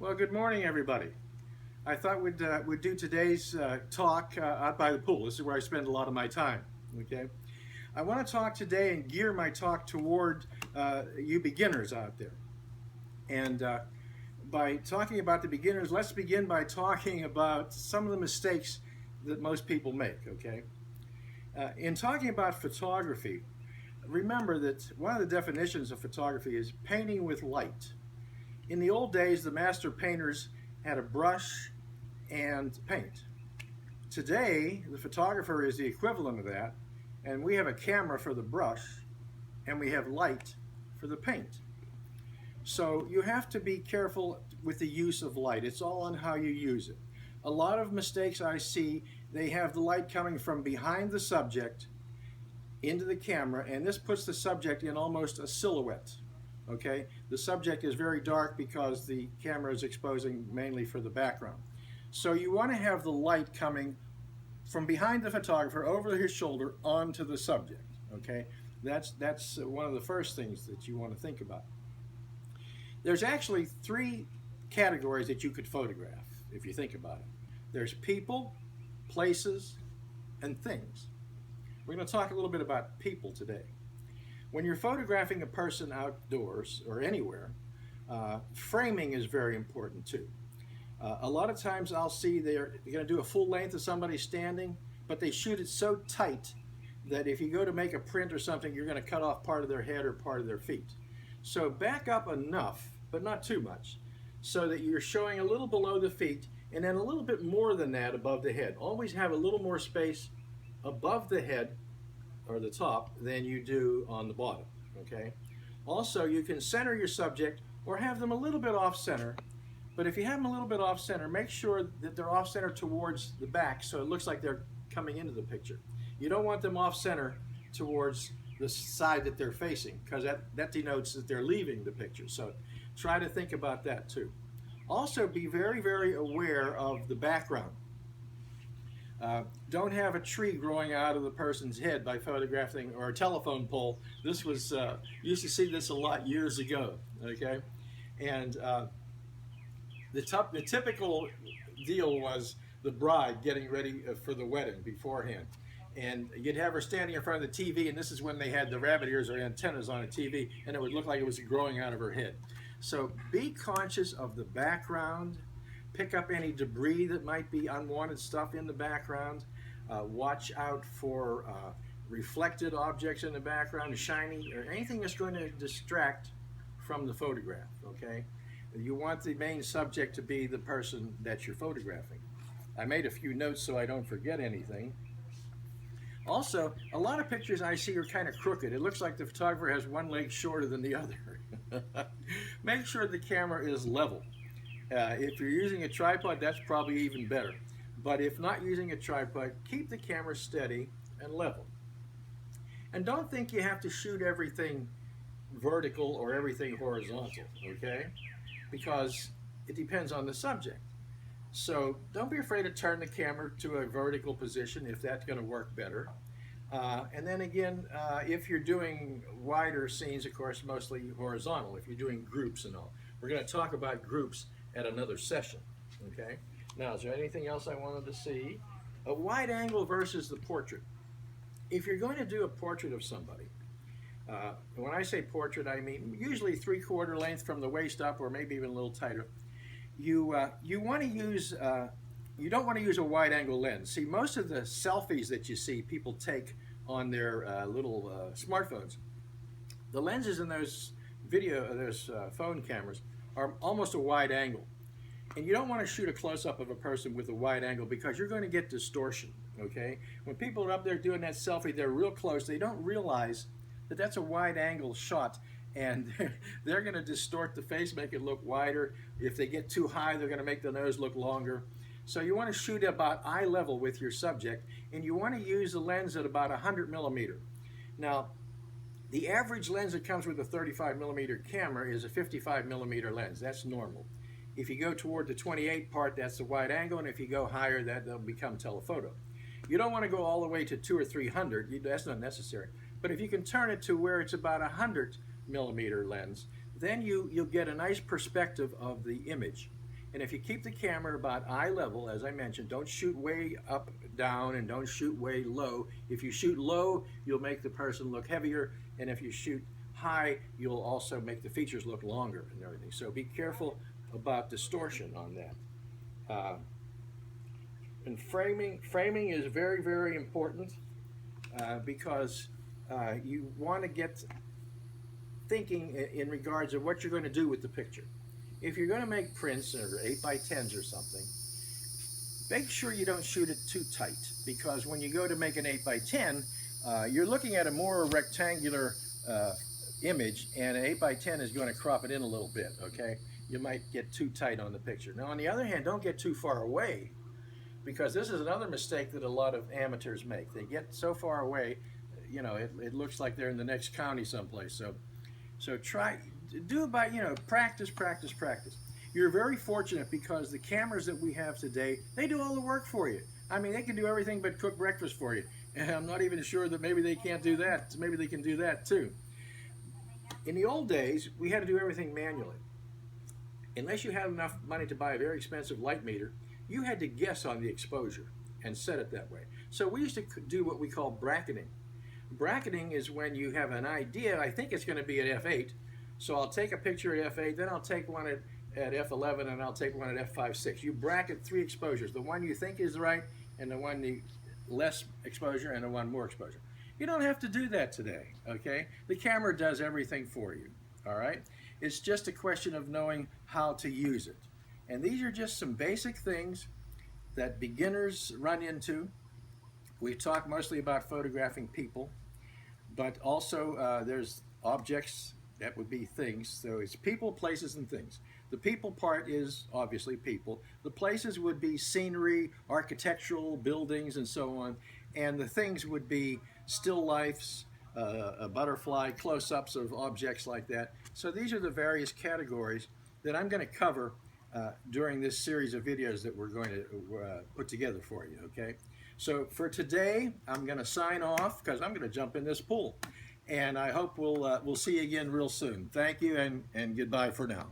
Well, good morning, everybody. I thought we'd do today's talk out by the pool. This is where I spend a lot of my time. Okay, I want to talk today and gear my talk toward you beginners out there. And by talking about the beginners, let's begin by talking about some of the mistakes that most people make. Okay, in talking about photography, remember that one of the definitions of photography is painting with light. In the old days, the master painters had a brush and paint. Today, the photographer is the equivalent of that, and we have a camera for the brush and we have light for the paint. So you have to be careful with the use of light. It's all on how you use it. A lot of mistakes I see, they have the light coming from behind the subject into the camera, and this puts the subject in almost a silhouette. Okay, the subject is very dark because the camera is exposing mainly for the background. So you want to have the light coming from behind the photographer over his shoulder onto the subject. Okay, that's one of the first things that you want to think about. There's actually three categories that you could photograph if you think about it. There's people, places, and things. We're going to talk a little bit about people today. When you're photographing a person outdoors or anywhere, framing is very important too. A lot of times I'll see they're going to do a full length of somebody standing, but they shoot it so tight that if you go to make a print or something, you're going to cut off part of their head or part of their feet. So back up enough, but not too much, so that you're showing a little below the feet and then a little bit more than that above the head. Always have a little more space above the head or the top than you do on the bottom. Okay. Also, you can center your subject or have them a little bit off center. But if you have them a little bit off center, make sure that they're off center towards the back so it looks like they're coming into the picture. You don't want them off center towards the side that they're facing because that denotes that they're leaving the picture. So try to think about that too. Also, be very, very aware of the background. Don't have a tree growing out of the person's head by photographing, or a telephone pole. This was used to see this a lot years ago. Okay, and the typical deal was the bride getting ready for the wedding beforehand, and you'd have her standing in front of the TV, and this is when they had the rabbit ears or antennas on a TV, and it would look like it was growing out of her head. So be conscious of the background. Pick up any debris that might be unwanted stuff in the background. Watch out for reflected objects in the background, shiny, or anything that's going to distract from the photograph. Okay, you want the main subject to be the person that you're photographing. I made a few notes so I don't forget anything. Also, a lot of pictures I see are kind of crooked. It looks like the photographer has one leg shorter than the other. Make sure the camera is level. If you're using a tripod, that's probably even better. But if not using a tripod, keep the camera steady and level. And don't think you have to shoot everything vertical or everything horizontal, okay? Because it depends on the subject. So don't be afraid to turn the camera to a vertical position if that's going to work better. And then again, if you're doing wider scenes, of course, mostly horizontal, if you're doing groups and all. We're going to talk about groups at another session. Okay. Now, is there anything else I wanted to see? A wide angle versus the portrait. If you're going to do a portrait of somebody, when I say portrait, I mean usually 3/4 length from the waist up, or maybe even a little tighter. You want to use you don't want to use a wide angle lens. See, most of the selfies that you see people take on their little smartphones, the lenses in those phone cameras are almost a wide angle. And you don't want to shoot a close-up of a person with a wide angle because you're going to get distortion, okay? When people are up there doing that selfie, they're real close. They don't realize that that's a wide angle shot, and they're going to distort the face, make it look wider. If they get too high, they're going to make the nose look longer. So you want to shoot about eye level with your subject, and you want to use the lens at about 100 millimeter. Now, the average lens that comes with a 35 millimeter camera is a 55 millimeter lens. That's normal. If you go toward the 28 part, that's the wide angle, and if you go higher, that'll become telephoto. You don't want to go all the way to 200 or 300. That's not necessary. But if you can turn it to where it's about a 100 millimeter lens, then you'll get a nice perspective of the image. And if you keep the camera about eye level, as I mentioned, don't shoot way up, down, and don't shoot way low. If you shoot low, you'll make the person look heavier, and if you shoot high, you'll also make the features look longer and everything. So be careful about distortion on that. And framing is very, very important because you want to get thinking in regards of what you're going to do with the picture. If you're going to make prints or 8x10s or something, make sure you don't shoot it too tight, because when you go to make an 8x10, you're looking at a more rectangular image, and an 8x10 is going to crop it in a little bit, okay? You might get too tight on the picture. Now, on the other hand, don't get too far away, because this is another mistake that a lot of amateurs make. They get so far away, you know, it looks like they're in the next county someplace. So try, do about, you know, practice. You're very fortunate because the cameras that we have today, they do all the work for you. I mean, they can do everything but cook breakfast for you. And I'm not even sure that maybe they can't do that. Maybe they can do that too. In the old days, we had to do everything manually. Unless you had enough money to buy a very expensive light meter, you had to guess on the exposure and set it that way. So we used to do what we call bracketing. Bracketing is when you have an idea, I think it's going to be at f8, so I'll take a picture at f8, then I'll take one at f11, and I'll take one at f5.6. You bracket 3 exposures, the one you think is right, and the one less exposure, and the one more exposure. You don't have to do that today, okay? The camera does everything for you, all right? It's just a question of knowing how to use it. And these are just some basic things that beginners run into. We talk mostly about photographing people, but also there's objects, that would be things. So it's people, places, and things. The people part is obviously people. The places would be scenery, architectural, buildings, and so on. And the things would be still lifes, a butterfly, close-ups of objects like that. So these are the various categories that I'm going to cover during this series of videos that we're going to put together for you, okay? So for today, I'm going to sign off because I'm going to jump in this pool. And I hope we'll see you again real soon. Thank you, and goodbye for now.